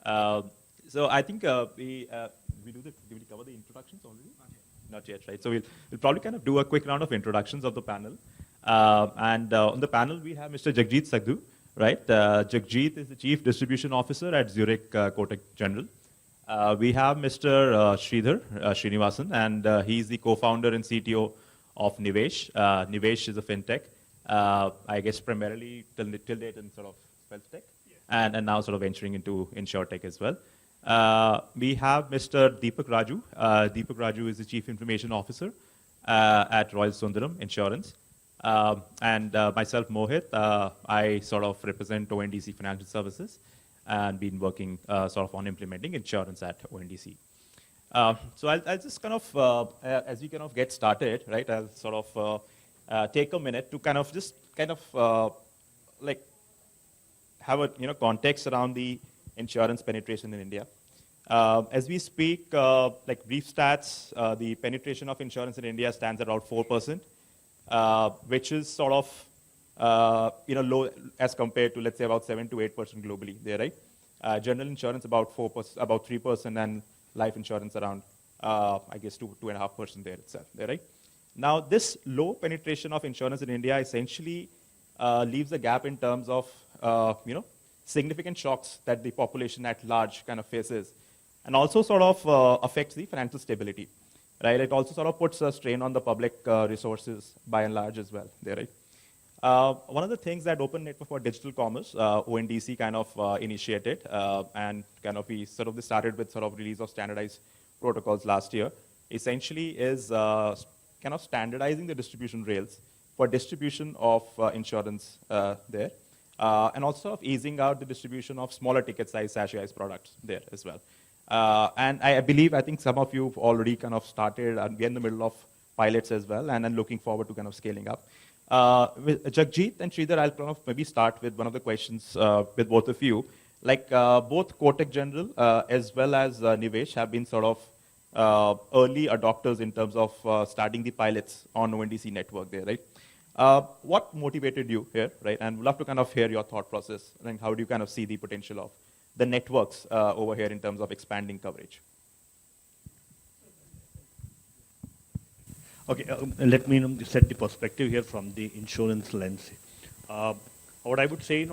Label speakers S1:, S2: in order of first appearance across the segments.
S1: Uh, so I think did we cover the introductions already? Not yet, right? So we'll probably kind of do a quick round of introductions of the panel. On the panel, we have Mr. Jagjeet Siddhu, right? Jagjeet is the Chief Distribution Officer at Zurich Kotak General. We have Mr. Sridhar, Srinivasan, and he's the co-founder and CTO of Nivesh. Nivesh is a fintech, I guess primarily till date in sort of wealth tech, and now sort of venturing into insurtech as well. We have Mr. Dheepak Rajoo. Dheepak Rajoo is the Chief Information Officer at Royal Sundaram Insurance. Myself, Mohit, I sort of represent ONDC Financial Services and been working sort of on implementing insurance at ONDC. So I'll just kind of, as we kind of get started, right, I'll sort of take a minute to kind of just kind of like have a context around the insurance penetration in India. As we speak, like brief stats, the penetration of insurance in India stands at about 4%, which is sort of low as compared to, let's say, about 7 to 8% globally there, right? General insurance about 4%, about 3%, and life insurance around, I guess, 2.5% there itself, there, right? Now, this low penetration of insurance in India essentially leaves a gap in terms of, significant shocks that the population at large kind of faces, and also sort of affects the financial stability, right? It also sort of puts a strain on the public resources by and large as well, there, right? One of the things that Open Network for Digital Commerce, ONDC, kind of initiated, and kind of we sort of started with sort of release of standardized protocols last year, essentially is kind of standardizing the distribution rails for distribution of insurance there. And also of easing out the distribution of smaller ticket size sachet products there as well. And I think some of you have already kind of started, and we're in the middle of pilots as well, and then looking forward to kind of scaling up. With Jagjeet and Sridhar, I'll kind of maybe start with one of the questions with both of you. Like both Kotak General as well as Nivesh have been sort of early adopters in terms of starting the pilots on ONDC network there, right? What motivated you here, right? And we'd love to kind of hear your thought process, and how do you kind of see the potential of the networks over here in terms of expanding coverage?
S2: Okay, let me set the perspective here from the insurance lens. What I would say,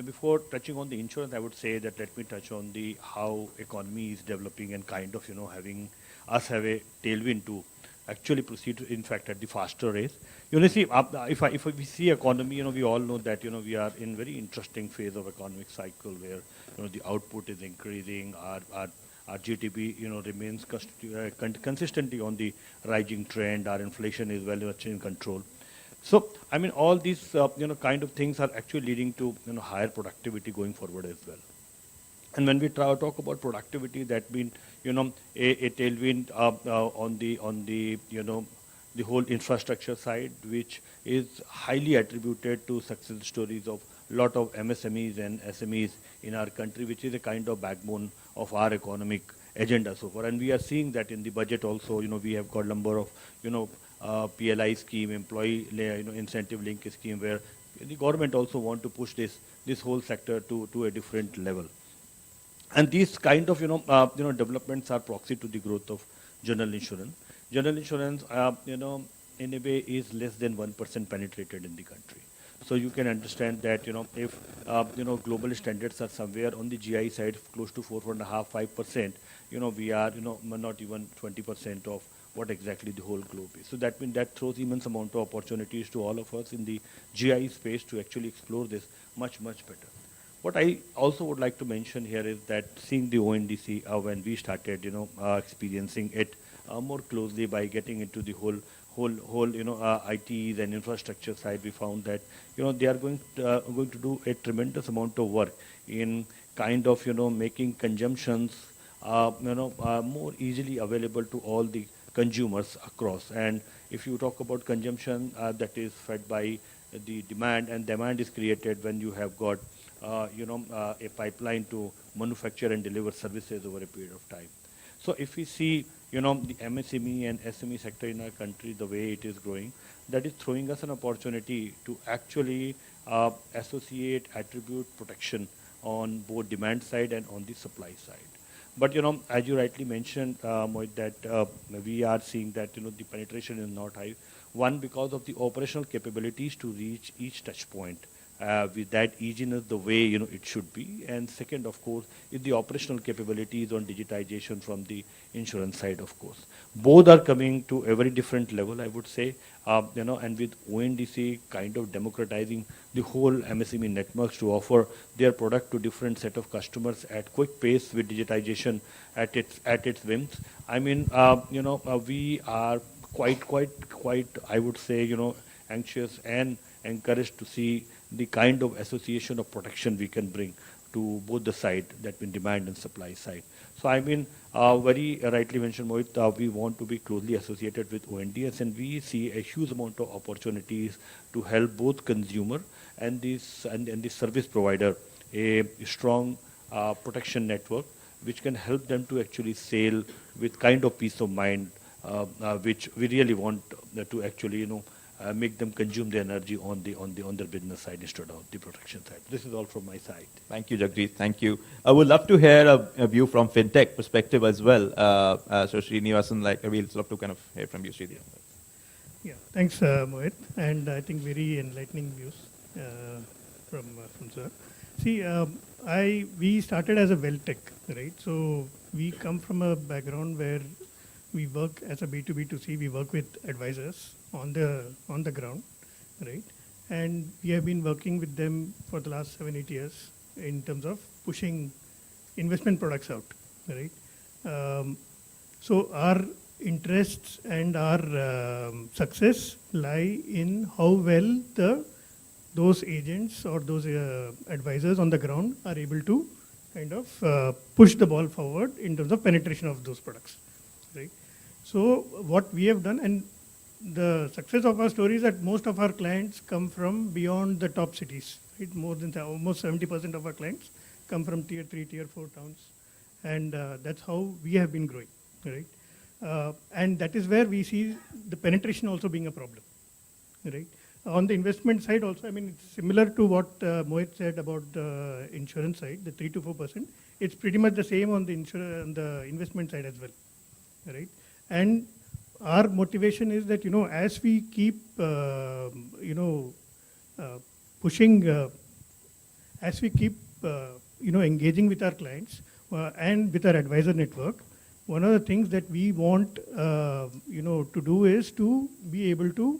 S2: before touching on the insurance, I would say that let me touch on the how economy is developing and kind of having us have a tailwind to actually proceed, in fact, at the faster rate. See, if we see economy, we all know that, we are in very interesting phase of economic cycle where, the output is increasing, our GDP, remains consistently on the rising trend, our inflation is very much in control. So, I mean, all these, kind of things are actually leading to, higher productivity going forward as well. And when we talk about productivity, that means, a tailwind on the the whole infrastructure side, which is highly attributed to success stories of a lot of MSMEs and SMEs in our country, which is a kind of backbone of our economic agenda so far. And we are seeing that in the budget also, we have got a number of, PLI scheme, employee incentive link scheme, where the government also want to push this whole sector to a different level. And these kind of developments are proxy to the growth of general insurance. General insurance, in a way, is less than 1% penetrated in the country. So you can understand that if global standards are somewhere on the GI side close to 4.5–5%, we are not even 20% of what exactly the whole globe is. So that means that throws immense amount of opportunities to all of us in the GI space to actually explore this much better. What I also would like to mention here is that seeing the ONDC when we started, experiencing it more closely by getting into the whole ITs and infrastructure side, we found that they are going to do a tremendous amount of work in kind of making consumptions more easily available to all the consumers across. And if you talk about consumption, that is fed by the demand, and demand is created when you have got a pipeline to manufacture and deliver services over a period of time. So if we see, the MSME and SME sector in our country, the way it is growing, that is throwing us an opportunity to actually associate, attribute protection on both demand side and on the supply side. But as you rightly mentioned, Mohit, that we are seeing that the penetration is not high. One, because of the operational capabilities to reach each touch point with that easiness the way it should be. And second, of course, is the operational capabilities on digitization from the insurance side, of course. Both are coming to a very different level, I would say. And with ONDC kind of democratizing the whole MSME networks to offer their product to different set of customers at quick pace with digitization at its whims. I mean, we are quite, I would say, anxious and encouraged to see the kind of association of protection we can bring to both the side, that means demand and supply side. So I mean, very rightly mentioned, Mohit, we want to be closely associated with ONDS, and we see a huge amount of opportunities to help both consumer and the service provider a strong protection network, which can help them to actually sail with kind of peace of mind, which we really want to actually, make them consume the energy on their business side instead of the protection side. This is all from my side.
S1: Thank you, Jagjeet. Thank you. I would love to hear a view from fintech perspective as well. So Srinivasan, we'd love to kind of hear from you, Sridhar.
S3: Yeah, thanks, Mohit, and I think very enlightening views from sir. See, we started as a well tech, right? So we come from a background where we work as a B2B2C. We work with advisors on the ground, right? And we have been working with them for the last 7-8 years in terms of pushing investment products out, right? So our interests and our success lie in how well those agents or those advisors on the ground are able to kind of push the ball forward in terms of penetration of those products, right? So what we have done, and the success of our story is that most of our clients come from beyond the top cities, right? More than almost 70% of our clients come from tier 3, tier 4 towns, and that's how we have been growing, right? And that is where we see the penetration also being a problem, right? On the investment side also, I mean, it's similar to what Mohit said about the insurance side, the 3 to 4%. It's pretty much the same on the investment side as well, right? And our motivation is that, as we keep, pushing, as we keep, engaging with our clients and with our advisor network, one of the things that we want, to do is to be able to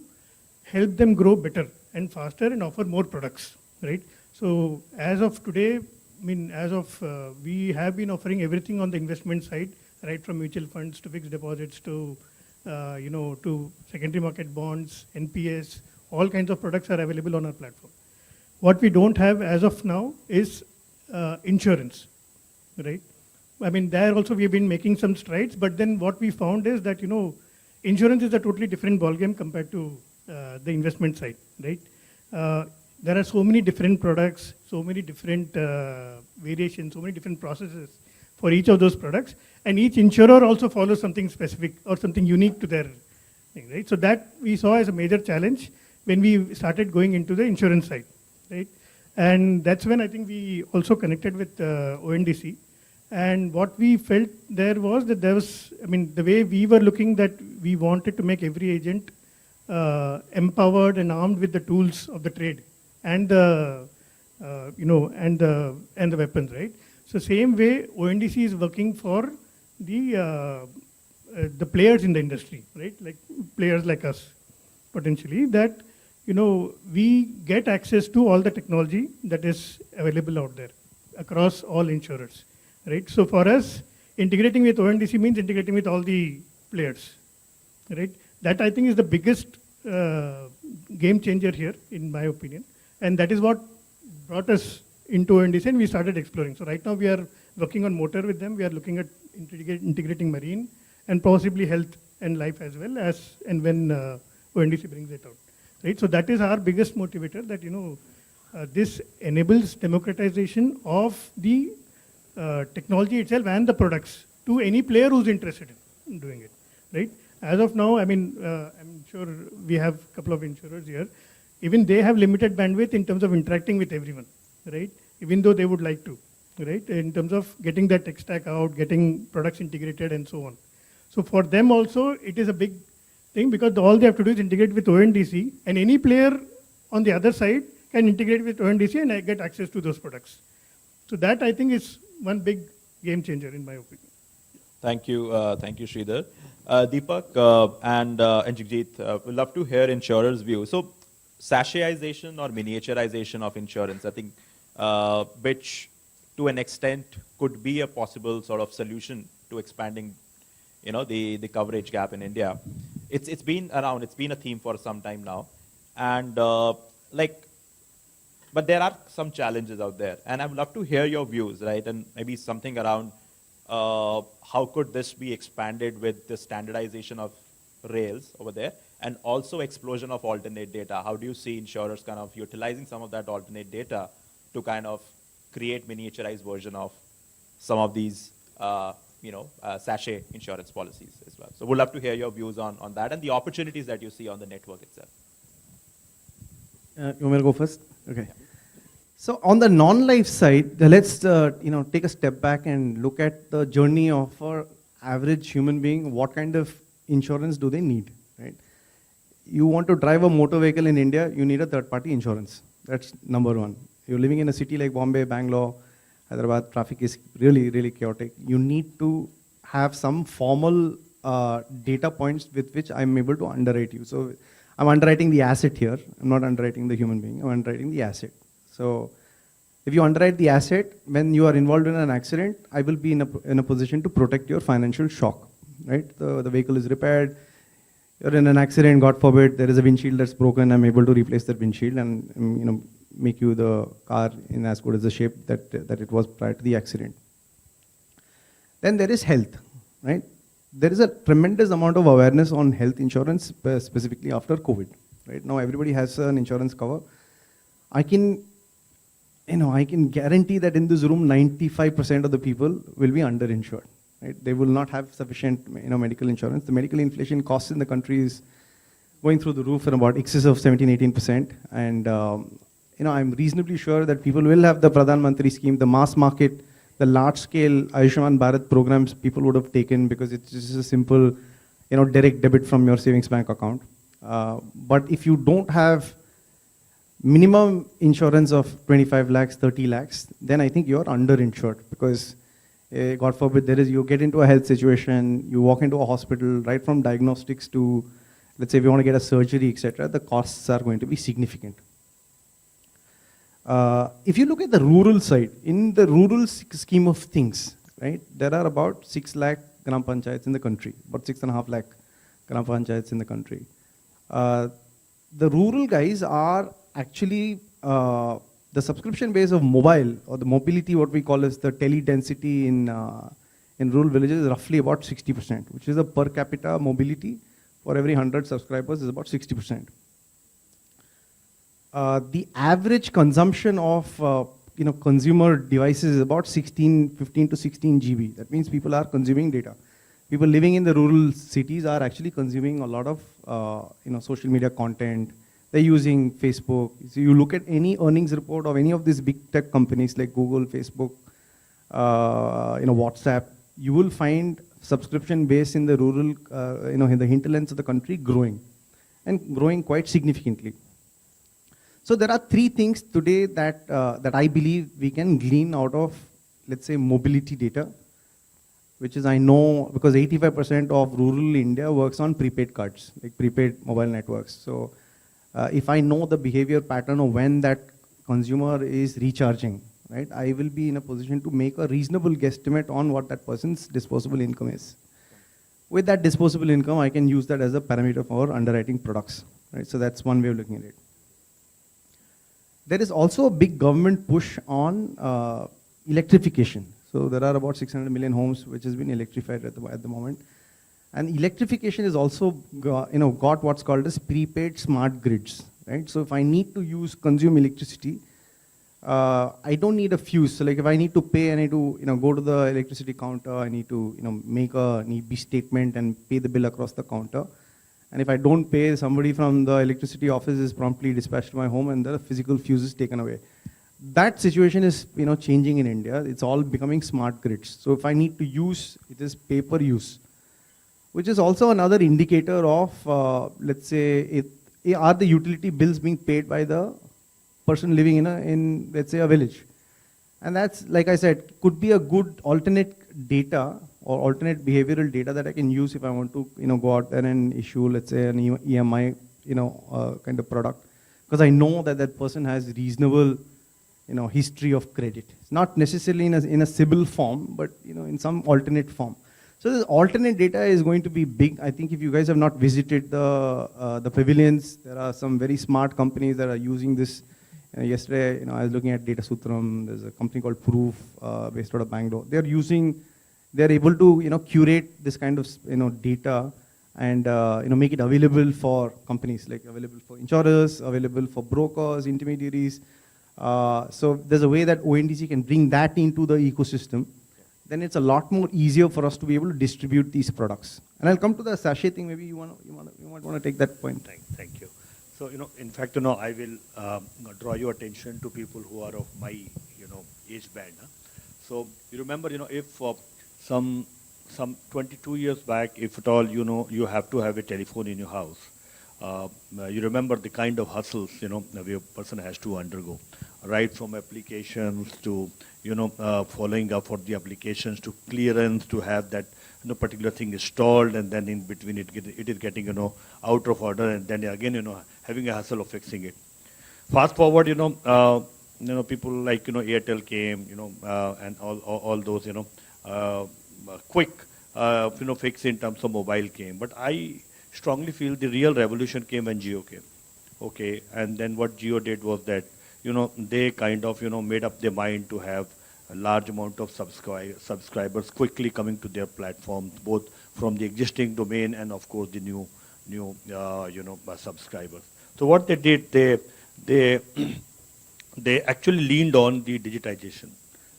S3: help them grow better and faster and offer more products, right? So as of today, we have been offering everything on the investment side, right from mutual funds to fixed deposits to, to secondary market bonds, NPS, all kinds of products are available on our platform. What we don't have as of now is insurance, right? I mean, there also we have been making some strides, but then what we found is that, insurance is a totally different ballgame compared to the investment side, right? There are so many different products, so many different variations, so many different processes for each of those products, and each insurer also follows something specific or something unique to their thing, right? So that we saw as a major challenge when we started going into the insurance side, right? And that's when I think we also connected with ONDC. And what we felt there was that there was, the way we were looking, that we wanted to make every agent empowered and armed with the tools of the trade and the, and the weapons, right? So same way ONDC is working for the players in the industry, right? Like players like us, potentially, that, we get access to all the technology that is available out there across all insurers, right? So for us, integrating with ONDC means integrating with all the players, right? That I think is the biggest game changer here, in my opinion. And that is what brought us into ONDC, and we started exploring. So right now we are working on motor with them. We are looking at integrating marine and possibly health and life as well, as and when ONDC brings it out, right? So that is our biggest motivator, that this enables democratization of the technology itself and the products to any player who's interested in doing it, right? As of now, I'm sure we have a couple of insurers here. Even they have limited bandwidth in terms of interacting with everyone, right? even though they would like to, right? In terms of getting that tech stack out, getting products integrated and so on. So for them also, it is a big thing because all they have to do is integrate with ONDC, and any player on the other side can integrate with ONDC and get access to those products. So that I think is one big game changer in my opinion.
S1: Thank you, Sridhar. Deepak and Jagjeet, we'd love to hear insurers' view. So, sachetization or miniaturization of insurance, I think, which to an extent could be a possible sort of solution to expanding, the coverage gap in India. It's been around. It's been a theme for some time now, and but there are some challenges out there, and I would love to hear your views, right? And maybe something around. How could this be expanded with the standardization of rails over there and also explosion of alternate data? How do you see insurers kind of utilizing some of that alternate data to kind of create miniaturized version of some of these, sachet insurance policies as well? So we'd love to hear your views on that and the opportunities that you see on the network itself.
S4: You want me to go first? Okay. Yeah. So on the non-life side, let's take a step back and look at the journey of an average human being. What kind of insurance do they need, right? You want to drive a motor vehicle in India, you need a third-party insurance. That's number one. You're living in a city like Bombay, Bangalore, Hyderabad, traffic is really, really chaotic. You need to have some formal data points with which I'm able to underwrite you. So I'm underwriting the asset here. I'm not underwriting the human being. I'm underwriting the asset. So if you underwrite the asset, when you are involved in an accident, I will be in a position to protect your financial shock, right? The vehicle is repaired, you're in an accident, God forbid, there is a windshield that's broken, I'm able to replace that windshield and make you the car in as good as the shape that it was prior to the accident. Then there is health, right? There is a tremendous amount of awareness on health insurance, specifically after COVID, right? Now everybody has an insurance cover. I can guarantee that in this room, 95% of the people will be underinsured, right? They will not have sufficient, medical insurance. The medical inflation costs in the country is going through the roof in about excess of 17-18%. And, I'm reasonably sure that people will have the Pradhan Mantri scheme, the mass market, the large scale Ayushman Bharat programs people would have taken because it's just a simple, direct debit from your savings bank account. But if you don't have minimum insurance of 25 lakhs, 30 lakhs, then I think you're underinsured because, God forbid, you get into a health situation, you walk into a hospital, right from diagnostics to, let's say, if you want to get a surgery, etc., the costs are going to be significant. If you look at the rural side, in the rural scheme of things, right, there are about 6 lakh gram panchayats in the country, about 6.5 lakh gram panchayats in the country. The rural guys are actually the subscription base of mobile or the mobility, what we call as the tele density in rural villages, is roughly about 60%, which is a per capita mobility for every 100 subscribers is about 60%. The average consumption of consumer devices is about 15 to 16 GB. That means people are consuming data. People living in the rural cities are actually consuming a lot of social media content. They're using Facebook. So you look at any earnings report of any of these big tech companies like Google, Facebook, WhatsApp, you will find subscription base in the rural, in the hinterlands of the country growing and growing quite significantly. So there are 3 things today that I believe we can glean out of, let's say, mobility data, which is I know because 85% of rural India works on prepaid cards, like prepaid mobile networks. So if I know the behavior pattern of when that consumer is recharging, right, I will be in a position to make a reasonable guesstimate on what that person's disposable income is. With that disposable income, I can use that as a parameter for underwriting products, right? So that's one way of looking at it. There is also a big government push on electrification. So there are about 600 million homes which has been electrified at the moment. And electrification is also got what's called as prepaid smart grids, right? So if I need to consume electricity, I don't need a fuse. So like if I need to pay, I need to go to the electricity counter. I need to make a NEB statement and pay the bill across the counter. And if I don't pay, somebody from the electricity office is promptly dispatched to my home and the physical fuse is taken away. that situation is changing in India. It's all becoming smart grids. So if I need to use, it is pay per use, which is also another indicator of, let's say, are the utility bills being paid by the person living in let's say, a village. And that's, like I said, could be a good alternate data or alternate behavioral data that I can use if I want to go out there and issue, let's say, an EMI kind of product. Because I know that that person has reasonable history of credit. It's not necessarily in a CIBIL form, but in some alternate form. So this alternate data is going to be big. I think if you guys have not visited the pavilions, there are some very smart companies that are using this. Yesterday, I was looking at Data Sutram. There's a company called Proof, based out of Bangalore. They're able to curate this kind of data and make it available for companies, like available for insurers, available for brokers, intermediaries. So there's a way that ONDC can bring that into the ecosystem. Then it's a lot more easier for us to be able to distribute these products. And I'll come to the sachet thing. Maybe you might want to take that point.
S2: Thank you. So, in fact, I will draw your attention to people who are of my, age band. Huh? So, you remember, if some 22 years back, if at all, you have to have a telephone in your house, you remember the kind of hustles, a person has to undergo, right from applications to, following up for the applications to clearance to have that particular thing installed, and then in between it is getting, out of order, and then again, having a hustle of fixing it. Fast forward, people like, Airtel came, and all those, quick, fix in terms of mobile came. But I strongly feel the real revolution came when Jio came. Okay, and then what Jio did was that, they kind of, made up their mind to have a large amount of subscribers quickly coming to their platforms, both from the existing domain and of course the new subscribers. So what they did, they actually leaned on the digitization.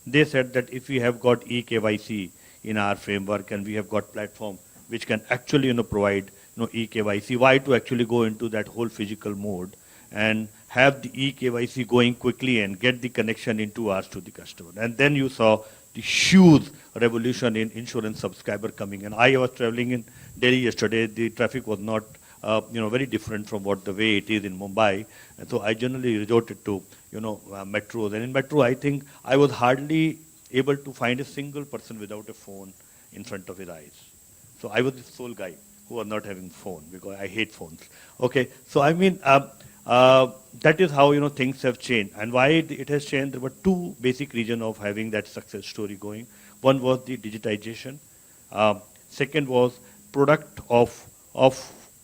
S2: They said that if we have got eKYC in our framework and we have got platform which can actually provide eKYC, why to actually go into that whole physical mode and have the eKYC going quickly and get the connection in 2 hours to the customer. And then you saw the huge revolution in insurance subscriber coming. And I was traveling in Delhi yesterday. The traffic was not, very different from what the way it is in Mumbai. And so I generally resorted to, metros. And in metro, I think I was hardly able to find a single person without a phone in front of his eyes. So I was the sole guy who was not having phone because I hate phones. Okay, so I mean, that is how things have changed, and why it has changed. There were two basic reasons of having that success story going. One was the digitization. Second was product of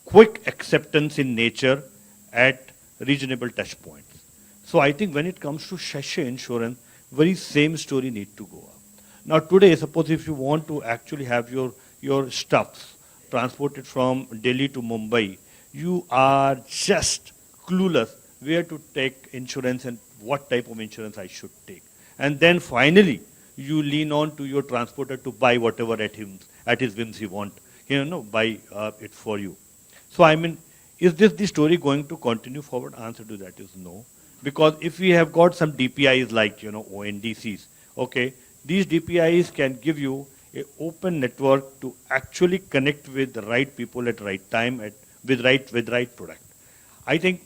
S2: quick acceptance in nature at reasonable touch points. So I think when it comes to sachet insurance, very same story need to go up. Now today, suppose if you want to actually have your stuffs transported from Delhi to Mumbai, you are just clueless where to take insurance and what type of insurance I should take. And then finally, you lean on to your transporter to buy whatever at his whims he want, buy it for you. So I mean, is this the story going to continue forward? Answer to that is no. Because if we have got some DPIs like, ONDCs, okay, these DPIs can give you an open network to actually connect with the right people at right time with right product. I think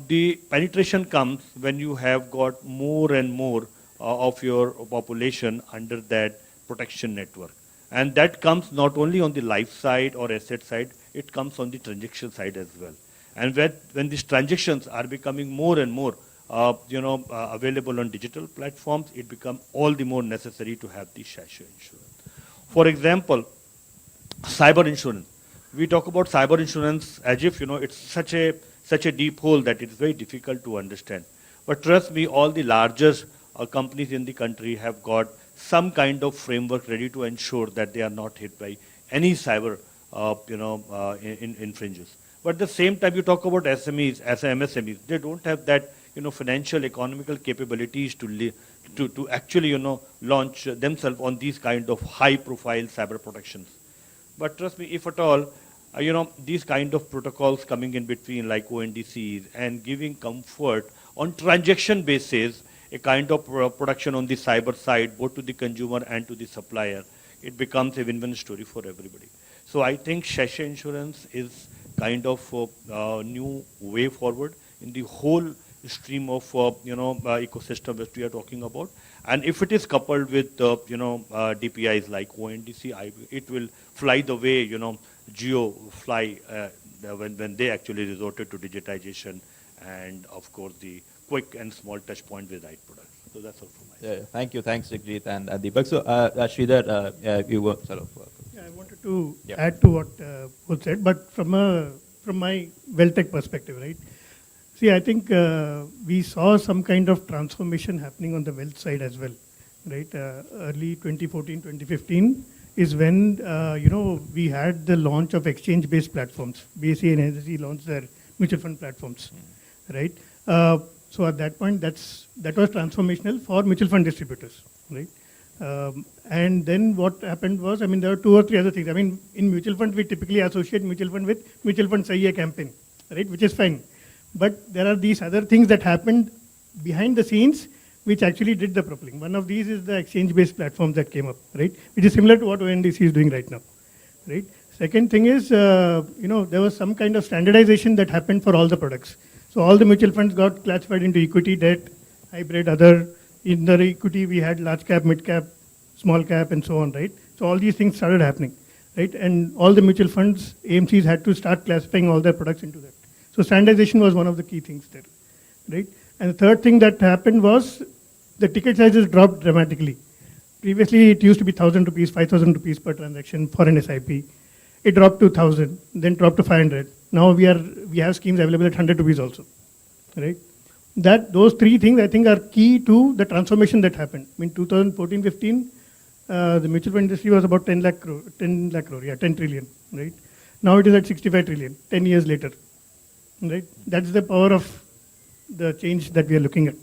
S2: the penetration comes when you have got more and more of your population under that protection network. And that comes not only on the life side or asset side, it comes on the transaction side as well. And when these transactions are becoming more and more available on digital platforms, it becomes all the more necessary to have the sachet insurance. For example, cyber insurance. We talk about cyber insurance as if it's such a deep hole that it is very difficult to understand. But trust me, all the largest companies in the country have got some kind of framework ready to ensure that they are not hit by any cyber infringes. But at the same time, you talk about SMEs, as MSMEs, they don't have that financial, economical capabilities to actually launch themselves on these kind of high-profile cyber protections. But trust me, if at all, these kind of protocols coming in between like ONDCs and giving comfort on transaction basis a kind of production on the cyber side, both to the consumer and to the supplier, it becomes a win-win story for everybody. So I think Shasha Insurance is kind of a new way forward in the whole stream of ecosystem that we are talking about. And if it is coupled with DPIs like ONDC, it will fly the way Geo fly when they actually resorted to digitization and of course the quick and small touch point with right products. So that's all from my side.
S1: Yeah, thank you. Thanks, Jagjeet and Deepak. So, Sridhar, you were sort of.
S3: Yeah, I wanted to
S1: Yeah.
S3: add to what was said, but from my Well-Tech perspective, right? See, I think we saw some kind of transformation happening on the wealth side as well, right? Early 2014, 2015 is when we had the launch of exchange-based platforms. BSE and NSE launched their mutual fund platforms, right? So at that point, that was transformational for mutual fund distributors, right? And then what happened was, there were 2 or 3 other things. In mutual fund, we typically associate mutual fund with mutual fund Sahi Hai campaign, right? Which is fine. But there are these other things that happened behind the scenes which actually did the propelling. One of these is the exchange-based platforms that came up, right? Which is similar to what ONDC is doing right now, right? Second thing is, there was some kind of standardization that happened for all the products. So all the mutual funds got classified into equity, debt, hybrid, other. In the equity, we had large cap, mid cap, small cap, and so on, right? So all these things started happening, right? And all the mutual funds, AMCs had to start classifying all their products into that. So standardization was one of the key things there, right? And the third thing that happened was the ticket sizes dropped dramatically. Previously, it used to be 1,000 rupees, 5,000 rupees per transaction for an SIP. It dropped to 1,000, then dropped to 500. Now we have schemes available at 100 rupees also, right? Those 3 things I think are key to the transformation that happened. In 2014-15, the mutual fund industry was about 10 lakh crore, 10 trillion, right? Now it is at 65 trillion, 10 years later, right? That's the power of the change that we are looking at.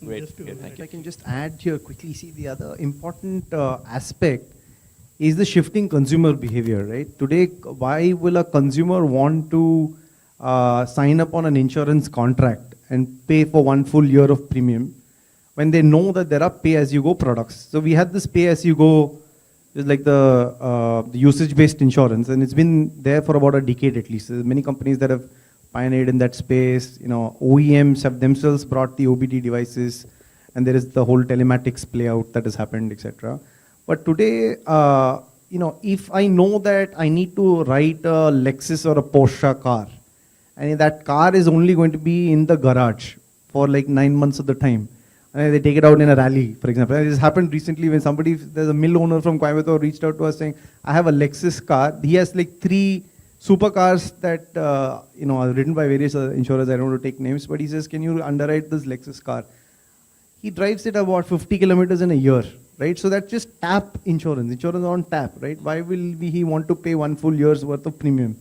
S1: Great.
S3: Just to-
S1: Okay, thank
S4: If
S1: you.
S4: I can just add here quickly, see the other important aspect is the shifting consumer behavior, right? Today, why will a consumer want to sign up on an insurance contract and pay for 1 full year of premium when they know that there are pay-as-you-go products? So we had this pay-as-you-go, just like the usage-based insurance, and it's been there for about a decade at least. There's many companies that have pioneered in that space. OEMs have themselves brought the OBD devices, and there is the whole telematics play out that has happened, etc. But today, if I know that I need to ride a Lexus or a Porsche car, and that car is only going to be in the garage for like 9 months of the time, and they take it out in a rally, for example. And this happened recently when there's a mill owner from Coimbatore reached out to us saying, I have a Lexus car. He has like 3 supercars that are written by various insurers. I don't want to take names, but he says, can you underwrite this Lexus car? He drives it about 50 kilometers in a year, right? So that's just tap insurance on tap, right? Why will he want to pay 1 full year's worth of premium?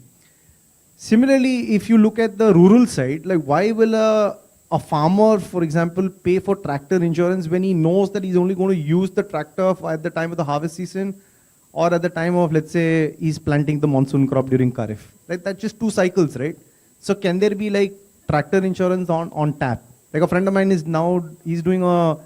S4: Similarly, if you look at the rural side, like why will a farmer, for example, pay for tractor insurance when he knows that he's only going to use the tractor at the time of the harvest season or at the time of, let's say, he's planting the monsoon crop during Kharif, right? That's just 2 cycles, right? So can there be like tractor insurance on tap? Like a friend of mine he's doing a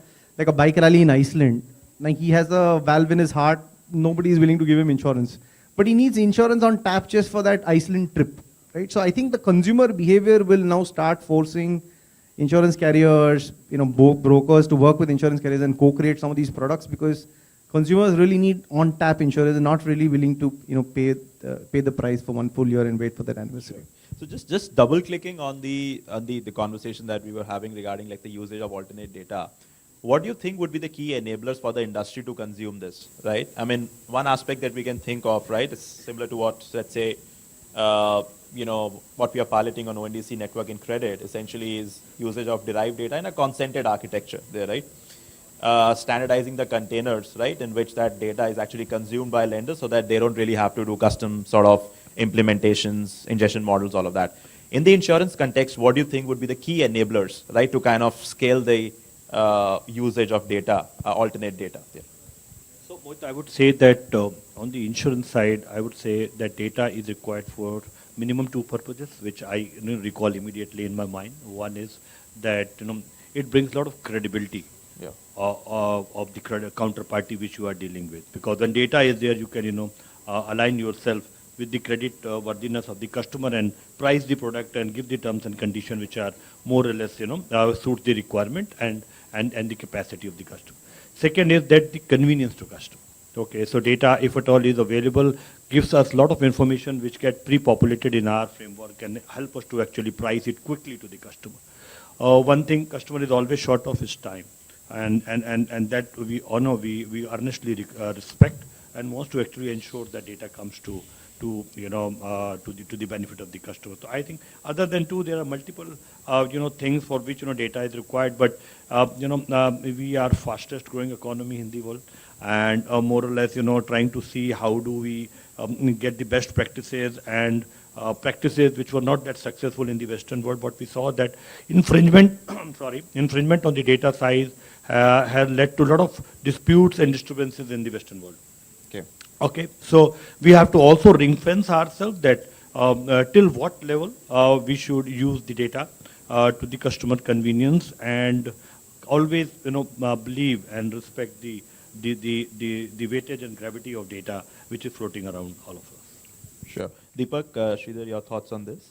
S4: bike rally in Iceland. Like he has a valve in his heart, nobody is willing to give him insurance. But he needs insurance on tap just for that Iceland trip, right? So I think the consumer behavior will now start forcing insurance carriers, brokers to work with insurance carriers and co-create some of these products, because consumers really need on-tap insurance and not really willing to pay the price for 1 full year and wait for that anniversary.
S1: So just double clicking on the conversation that we were having regarding like the usage of alternate data, what do you think would be the key enablers for the industry to consume this, right? One aspect that we can think of, right, is similar to what, let's say, what we are piloting on ONDC network in credit, essentially is usage of derived data in a consented architecture there, right? Standardizing the containers, right, in which that data is actually consumed by lenders so that they don't really have to do custom sort of implementations, ingestion models, all of that. In the insurance context, what do you think would be the key enablers, right, to kind of scale the usage of data, alternate data there?
S2: So Mohit, I would say that on the insurance side, I would say that data is required for minimum 2 purposes, which I recall immediately in my mind. One is that it brings a lot of credibility
S1: Yeah.
S2: of the counterparty which you are dealing with. Because when data is there, you can, align yourself with the credit worthiness of the customer and price the product and give the terms and conditions which are more or less, suit the requirement and the capacity of the customer. Second is that the convenience to customer. Okay, so data, if at all is available, gives us a lot of information which get pre-populated in our framework and help us to actually price it quickly to the customer. One thing, customer is always short of his time, and that we honor, we earnestly respect, and wants to actually ensure that data comes to the benefit of the customer. So I think other than two, there are multiple things for which data is required. But we are fastest growing economy in the world, and more or less trying to see how do we get the best practices and practices which were not that successful in the Western world. But we saw that infringement on the data side has led to a lot of disputes and disturbances in the Western world. Okay, so we have to also ring fence ourselves that till what level we should use the data to the customer convenience, and always believe and respect the weightage and gravity of data which is floating around all of us.
S1: Sure. Deepak, Sridhar, your thoughts on this?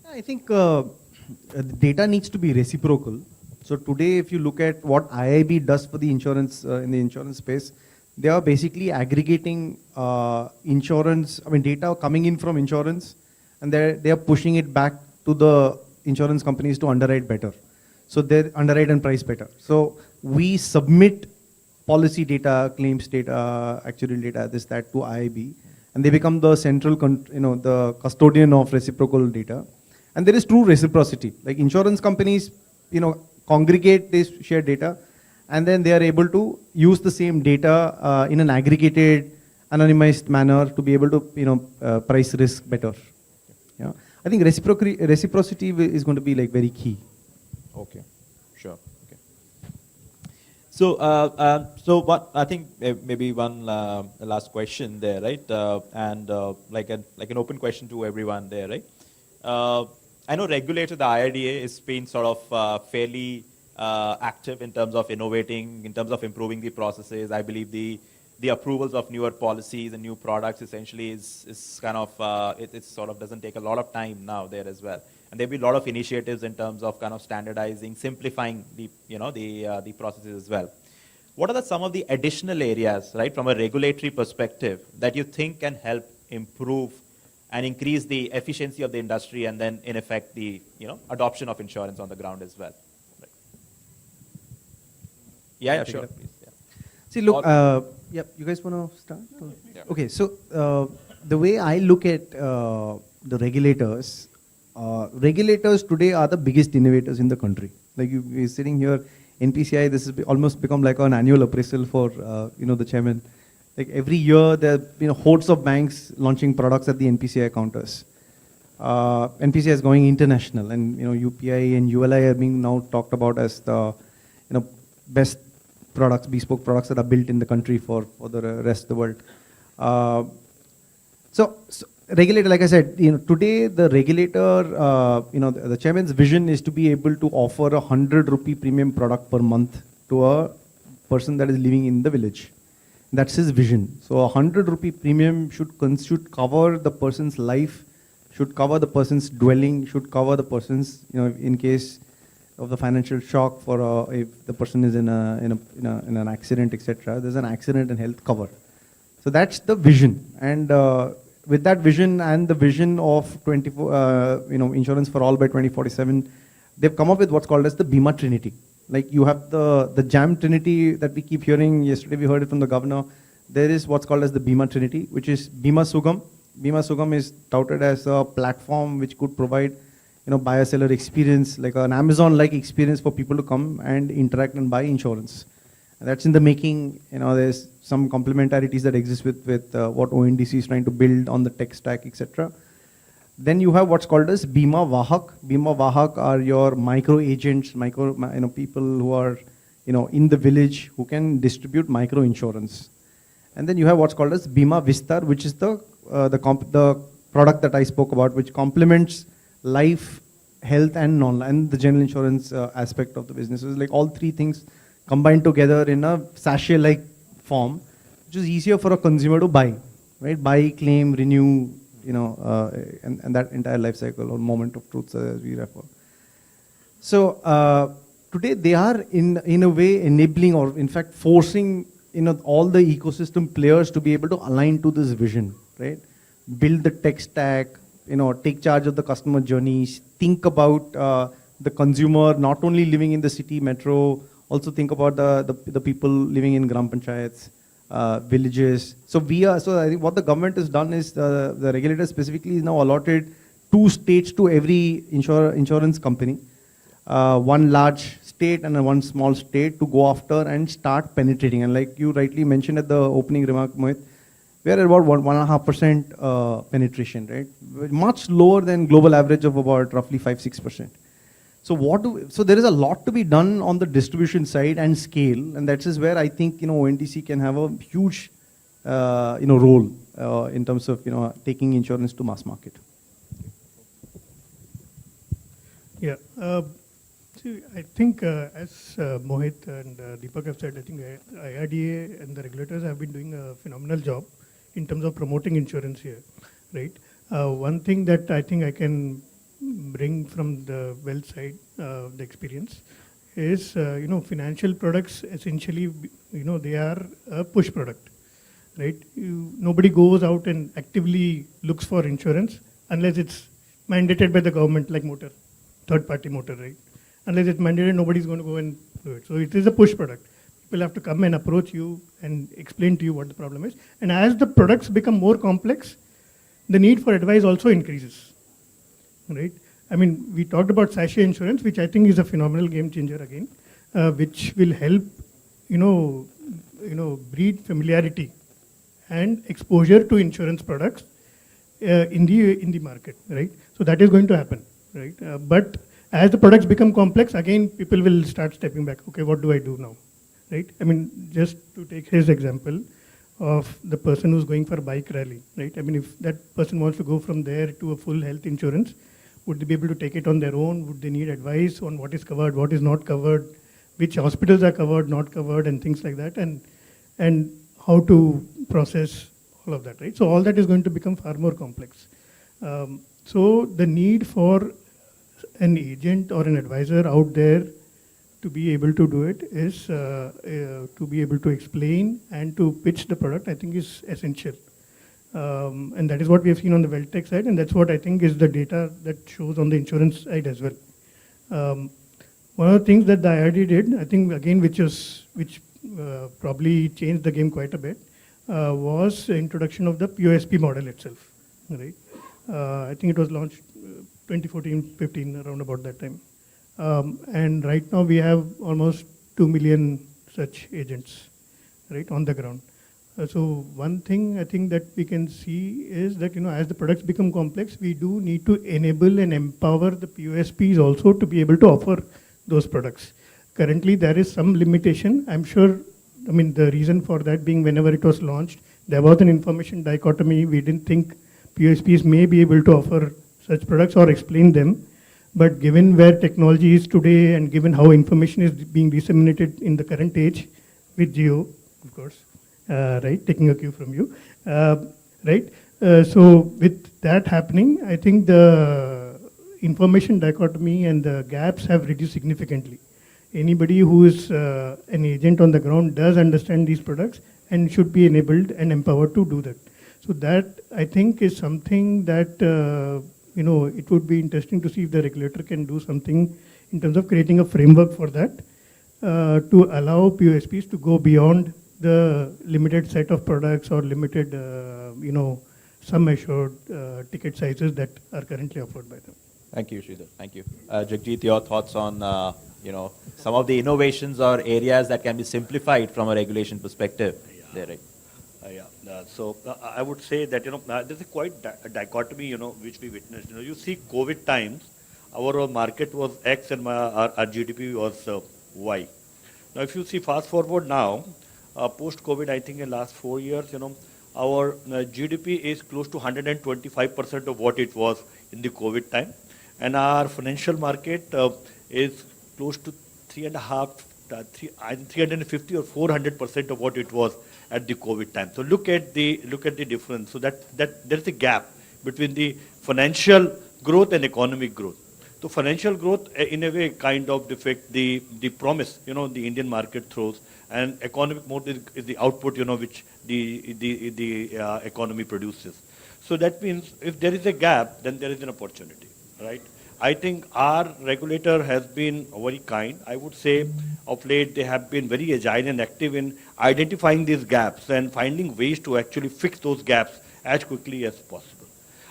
S4: I think data needs to be reciprocal. So today, if you look at what IIB does for the insurance in the insurance space, they are basically aggregating data coming in from insurance, and they are pushing it back to the insurance companies to underwrite better. So they underwrite and price better. So we submit policy data, claims data, actuarial data, this, that to IIB, and they become the central, the custodian of reciprocal data. And there is true reciprocity. Like insurance companies, congregate this shared data, and then they are able to use the same data in an aggregated, anonymized manner to be able to price risk better. Yeah, I think reciprocity is going to be like very key.
S1: Okay, sure. Okay. So, what I think maybe one last question there, right? Like an open question to everyone there, right? I know regulator, the IRDA, is been sort of fairly active in terms of innovating, in terms of improving the processes. I believe the approvals of newer policies and new products essentially is kind of, it sort of doesn't take a lot of time now there as well. And there'll be a lot of initiatives in terms of kind of standardizing, simplifying the processes as well. What are some of the additional areas, right, from a regulatory perspective that you think can help improve and increase the efficiency of the industry and then in effect the adoption of insurance on the ground as well? Yeah, sure. Please, yeah.
S4: See, look, you guys want to start? Yeah. Okay, so the way I look at the regulators today are the biggest innovators in the country. Like you're sitting here, NPCI, this has almost become like an annual appraisal for the chairman. Like every year, there are hordes of banks launching products at the NPCI counters. NPCI is going international, and UPI and ULI are being now talked about as the best products, bespoke products that are built in the country for the rest of the world. So regulator, like I said, today the regulator, the chairman's vision is to be able to offer a 100 rupee premium product per month to a person that is living in the village. That's his vision. So 100 rupee premium should cover the person's life, should cover the person's dwelling, should cover the person's, in case of the financial shock for if the person is in an accident, etc. There's an accident and health cover. So that's the vision. And with that vision and the vision of insurance for all by 2047, they've come up with what's called as the Bima Trinity. Like you have the Jam Trinity that we keep hearing. Yesterday we heard it from the governor. There is what's called as the Bima Trinity, which is Bima Sugam. Bima Sugam is touted as a platform which could provide buyer-seller experience, like an Amazon-like experience for people to come and interact and buy insurance. And that's in the making. There's some complementarities that exist with what ONDC is trying to build on the tech stack, etc. Then you have what's called as Bima Vahak. Bima Vahak are your micro agents, people who are in the village who can distribute micro insurance. And then you have what's called as Bima Vistar, which is the product that I spoke about, which complements life, health and non-life, and the general insurance aspect of the business. So it's like all three things combined together in a sachet-like form, which is easier for a consumer to buy, right? Buy, claim, renew, and that entire life cycle or moment of truth as we refer. So today they are in a way enabling or in fact forcing all the ecosystem players to be able to align to this vision, right? Build the tech stack, take charge of the customer journeys, think about the consumer not only living in the city metro, also think about the people living in gram panchayats, villages. So I think what the government has done is the regulator specifically is now allotted 2 states to every insurance company, one large state and one small state to go after and start penetrating. And like you rightly mentioned at the opening remark, Mohit, we are at about 1.5% penetration, right? Much lower than global average of about roughly 5-6%. So there is a lot to be done on the distribution side and scale, and that is where I think ONDC can have a huge role in terms of taking insurance to mass market.
S3: Yeah. See, I think as Mohit and Deepak have said, I think IRDA and the regulators have been doing a phenomenal job in terms of promoting insurance here, right? One thing that I think I can bring from the wealth side, the experience, is financial products essentially, they are a push product, right? Nobody goes out and actively looks for insurance unless it's mandated by the government, like motor, third-party motor, right? Unless it's mandated, nobody's going to go and do it. So it is a push product. People have to come and approach you and explain to you what the problem is. And as the products become more complex, the need for advice also increases, right? I mean, we talked about sachet insurance, which I think is a phenomenal game changer again, which will help, breed familiarity and exposure to insurance products in the market, right? So that is going to happen, right? But as the products become complex, again, people will start stepping back. Okay, what do I do now, right? I mean, just to take his example of the person who's going for a bike rally, right? I mean, if that person wants to go from there to a full health insurance, would they be able to take it on their own? Would they need advice on what is covered, what is not covered, which hospitals are covered, not covered, and things like that, and how to process all of that, right? So all that is going to become far more complex. So the need for an agent or an advisor out there to be able to do it is to be able to explain and to pitch the product, I think is essential. And that is what we have seen on the wealth tech side, and that's what I think is the data that shows on the insurance side as well. One of the things that the IRD did, I think again, which probably changed the game quite a bit, was the introduction of the POSP model itself, right? I think it was launched 2014-15, around about that time. And right now we have almost 2 million such agents, right, on the ground. So one thing I think that we can see is that, as the products become complex, we do need to enable and empower the POSPs also to be able to offer those products. Currently, there is some limitation. I'm sure, the reason for that being whenever it was launched, there was an information dichotomy. We didn't think POSPs may be able to offer such products or explain them. But given where technology is today and given how information is being disseminated in the current age with Geo, of course, right, taking a cue from you, right? So with that happening, I think the information dichotomy and the gaps have reduced significantly. Anybody who is an agent on the ground does understand these products and should be enabled and empowered to do that. So that, I think, is something that, it would be interesting to see if the regulator can do something in terms of creating a framework for that to allow POSPs to go beyond the limited set of products or limited, sum assured ticket sizes that are currently offered by them.
S1: Thank you, Sridhar. Thank you. Jagjeet, your thoughts on, some of the innovations or areas that can be simplified from a regulation perspective?
S2: Yeah. There, right? So I would say that, there's a quite a dichotomy, which we witnessed. You see COVID times, our market was X and our GDP was Y. Now, if you see fast forward now, post-COVID, I think in last 4 years, our GDP is close to 125% of what it was in the COVID time. and our financial market is close to 350 or 400% of what it was at the COVID time. So look at the difference. So that there's a gap between the financial growth and economic growth. So financial growth, in a way, kind of defect the promise, the Indian market throws, and economic growth is the output, which the economy produces. So that means if there is a gap, then there is an opportunity, right? I think our regulator has been very kind. I would say of late they have been very agile and active in identifying these gaps and finding ways to actually fix those gaps as quickly as possible.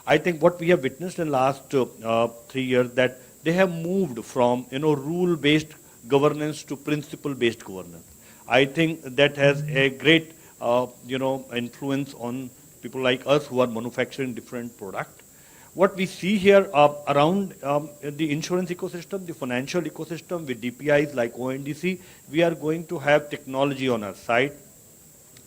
S2: I think what we have witnessed in the last 3 years that they have moved from rule-based governance to principle-based governance. I think that has a great influence on people like us who are manufacturing different products. What we see here around the insurance ecosystem, the financial ecosystem with DPIs like ONDC, we are going to have technology on our side.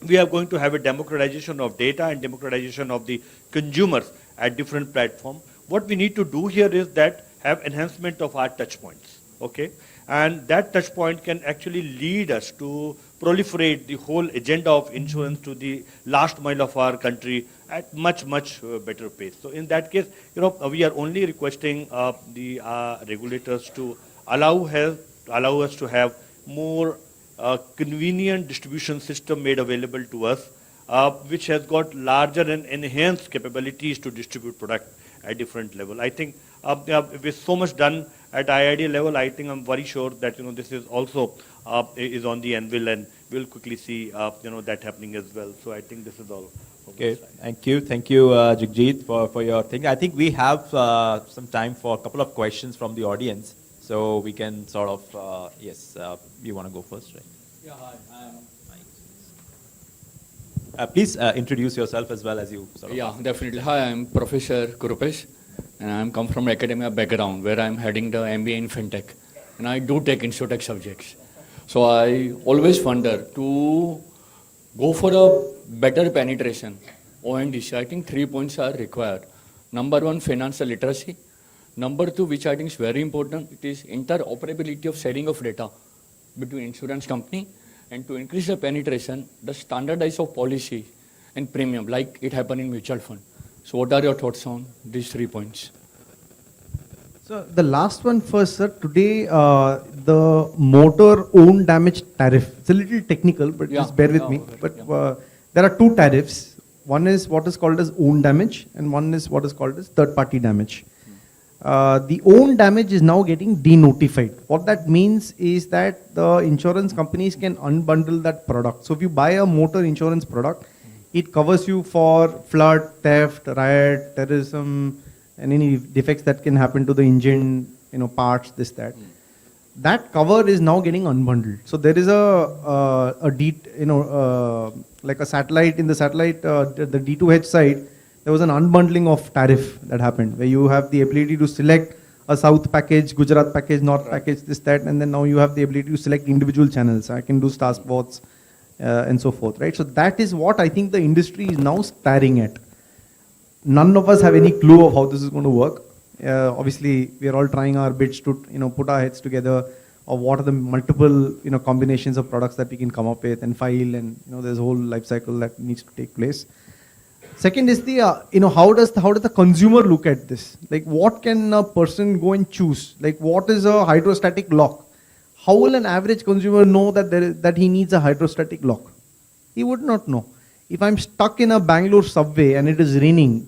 S2: We are going to have a democratization of data and democratization of the consumers at different platforms. What we need to do here is that have enhancement of our touch points, okay? And that touch point can actually lead us to proliferate the whole agenda of insurance to the last mile of our country at much better pace. So in that case, we are only requesting the regulators to allow us to have more convenient distribution system made available to us, which has got larger and enhanced capabilities to distribute product at different level. I think with so much done at IID level, I think I'm very sure that this is also is on the anvil, and we'll quickly see that happening as well. So I think this is all.
S1: Okay, thank you, Jagjeet, for your thing. I think we have some time for a couple of questions from the audience, so we can sort of you want to go first, right?
S5: Yeah, hi.
S1: Please introduce yourself as well as you sort of.
S5: Yeah, definitely. Hi, I'm Professor Kurupesh, and I'm come from academia background where I'm heading the MBA in FinTech, and I do take InsurTech subjects. So I always wonder to go for a better penetration, ONDC. I think 3 points are required. Number one, financial literacy. Number two, which I think is very important, it is interoperability of sharing of data between insurance company. And to increase the penetration, the standardize of policy and premium, like it happened in mutual fund. So what are your thoughts on these 3 points?
S4: So the last one first, sir. Today, the motor own damage tariff. It's a little technical, but just bear with me. But there are two tariffs. One is what is called as own damage, and one is what is called as third-party damage. The own damage is now getting denotified. What that means is that the insurance companies can unbundle that product. So if you buy a motor insurance product, it covers you for flood, theft, riot, terrorism, and any defects that can happen to the engine, parts, this, that. That cover is now getting unbundled. So there is like a satellite, in the satellite, the D2H side, there was an unbundling of tariff that happened, where you have the ability to select a South package, Gujarat package, North package, this, that, and then now you have the ability to select individual channels. I can do star sports and so forth, right? So that is what I think the industry is now staring at. None of us have any clue of how this is going to work. Obviously, we are all trying our bits to put our heads together of what are the multiple combinations of products that we can come up with and file, and there's a whole life cycle that needs to take place. Second is the how does the consumer look at this? Like, what can a person go and choose? Like, what is a hydrostatic lock? How will an average consumer know that he needs a hydrostatic lock? He would not know. If I'm stuck in a Bangalore subway and it is raining,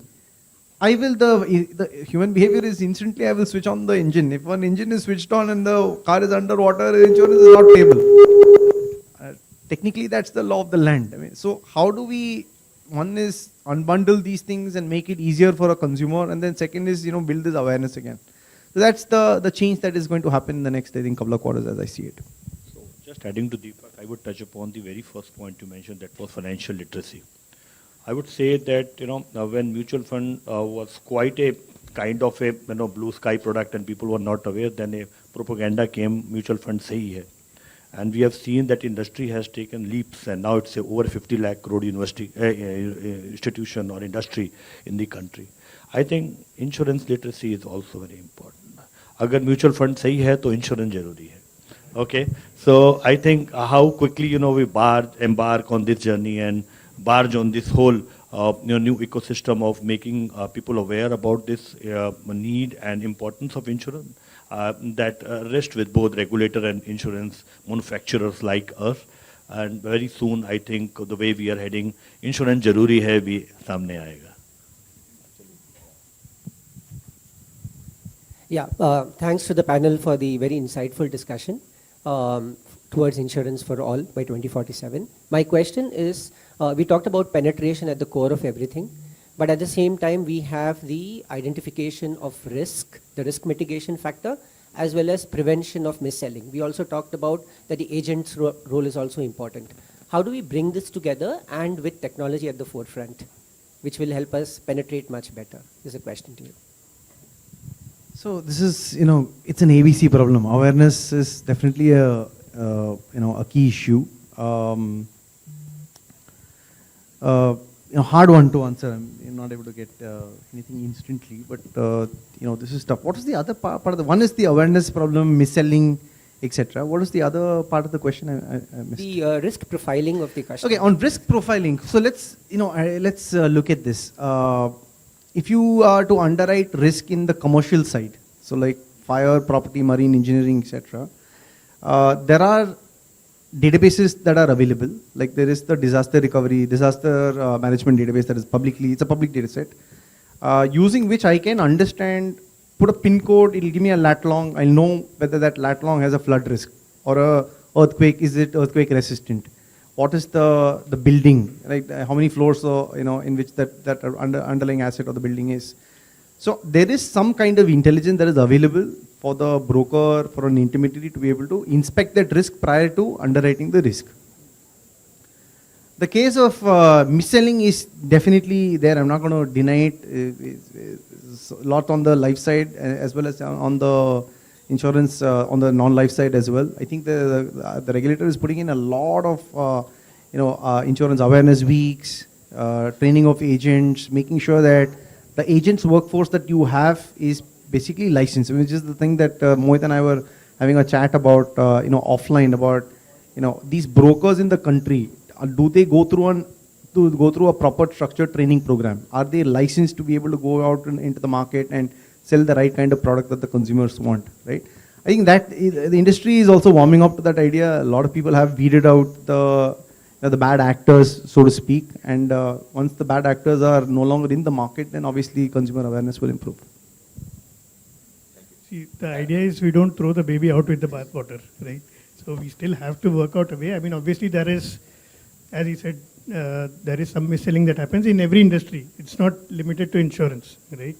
S4: the human behavior is instantly I will switch on the engine. If one engine is switched on and the car is underwater, insurance is not payable. Technically, that's the law of the land. So how do we? One is unbundle these things and make it easier for a consumer, and then second is build this awareness again. So that's the change that is going to happen in the next, I think, couple of quarters as I see it.
S2: So just adding to Deepak, I would touch upon the very first point you mentioned, that was financial literacy. I would say that when mutual fund was quite a kind of a blue sky product and people were not aware, then a propaganda came, mutual fund sahi hai. And we have seen that industry has taken leaps, and now it's over 50 lakh crore institution or industry in the country. I think insurance literacy is also very important. अगर mutual fund सही है तो insurance जरूरी है. Okay, so I think how quickly we embark on this journey and barge on this whole new ecosystem of making people aware about this need and importance of insurance that rests with both regulator and insurance manufacturers like us. And very soon, I think the way we are heading, insurance jaruri hai bhi samne aayega.
S6: Yeah, thanks to the panel for the very insightful discussion towards insurance for all by 2047. My question is, we talked about penetration at the core of everything, but at the same time, we have the identification of risk, the risk mitigation factor, as well as prevention of mis-selling. We also talked about that the agent's role is also important. How do we bring this together and with technology at the forefront, which will help us penetrate much better? This is a question to you.
S4: So this is, it's an ABC problem. Awareness is definitely a key issue. Hard one to answer. I'm not able to get anything instantly, but this is tough. What is the other part of the? One is the awareness problem, mis-selling, etc. What is the other part of the question? I missed.
S6: The risk profiling of the customer.
S4: Okay, on risk profiling. So let's look at this. If you are to underwrite risk in the commercial side, so like fire, property, marine, engineering, etc., there are databases that are available. Like there is the disaster management database that is it's a public data set, using which I can understand, put a pin code, it'll give me a lat long, I'll know whether that lat long has a flood risk or a earthquake, is it earthquake resistant? What is the building, right? How many floors, in which that underlying asset or the building is. So there is some kind of intelligence that is available for the broker, for an intermediary to be able to inspect that risk prior to underwriting the risk. The case of mis-selling is definitely there. I'm not going to deny it. It's a lot on the life side as well as on the insurance, on the non-life side as well. I think the regulator is putting in a lot of insurance awareness weeks, training of agents, making sure that the agents workforce that you have is basically licensed, which is the thing that Mohit and I were having a chat about, offline about, these brokers in the country. Do they go through a proper structured training program? Are they licensed to be able to go out into the market and sell the right kind of product that the consumers want, right? I think that the industry is also warming up to that idea. A lot of people have weeded out the bad actors, so to speak, and once the bad actors are no longer in the market, then obviously consumer awareness will improve.
S3: See, the idea is we don't throw the baby out with the bathwater, right? So we still have to work out a way. I mean, obviously there is, as he said, there is some mis-selling that happens in every industry. It's not limited to insurance, right?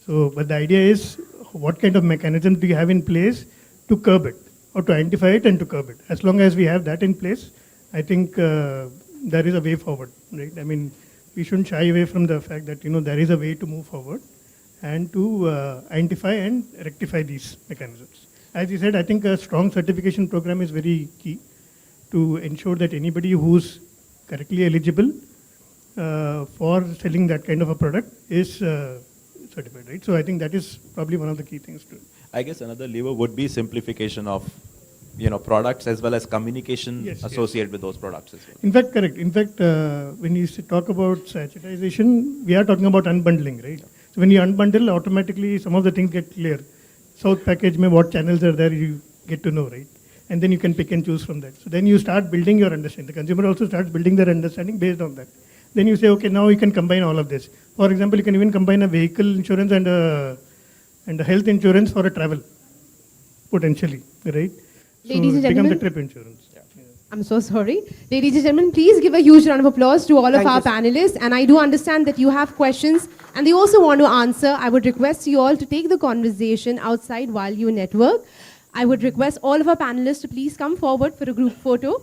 S3: So, but the idea is, what kind of mechanisms do you have in place to curb it, or to identify it and to curb it? As long as we have that in place, I think there is a way forward, right? I mean, we shouldn't shy away from the fact that, there is a way to move forward and to identify and rectify these mechanisms. As you said, I think a strong certification program is very key to ensure that anybody who's correctly eligible for selling that kind of a product is certified, right? So I think that is probably one of the key things to.
S1: I guess another lever would be simplification of products as well as communication associated with those products as well.
S3: In fact, correct. In fact, when you talk about sachetization, we are talking about unbundling, right? So when you unbundle, automatically some of the things get clear. South package, what channels are there, you get to know, right? And then you can pick and choose from that. So then you start building your understanding. The consumer also starts building their understanding based on that. Then you say, okay, now you can combine all of this. For example, you can even combine a vehicle insurance and a health insurance for a travel, potentially, right?
S7: Ladies and
S3: it becomes
S7: gentlemen,
S3: a trip insurance. Yeah.
S7: I'm so sorry. Ladies and gentlemen, please give a huge round of applause to all of
S6: Thank
S7: our
S6: you, sir.
S7: panelists. And I do understand that you have questions and they also want to answer. I would request you all to take the conversation outside while you network. I would request all of our panelists to please come forward for a group photo.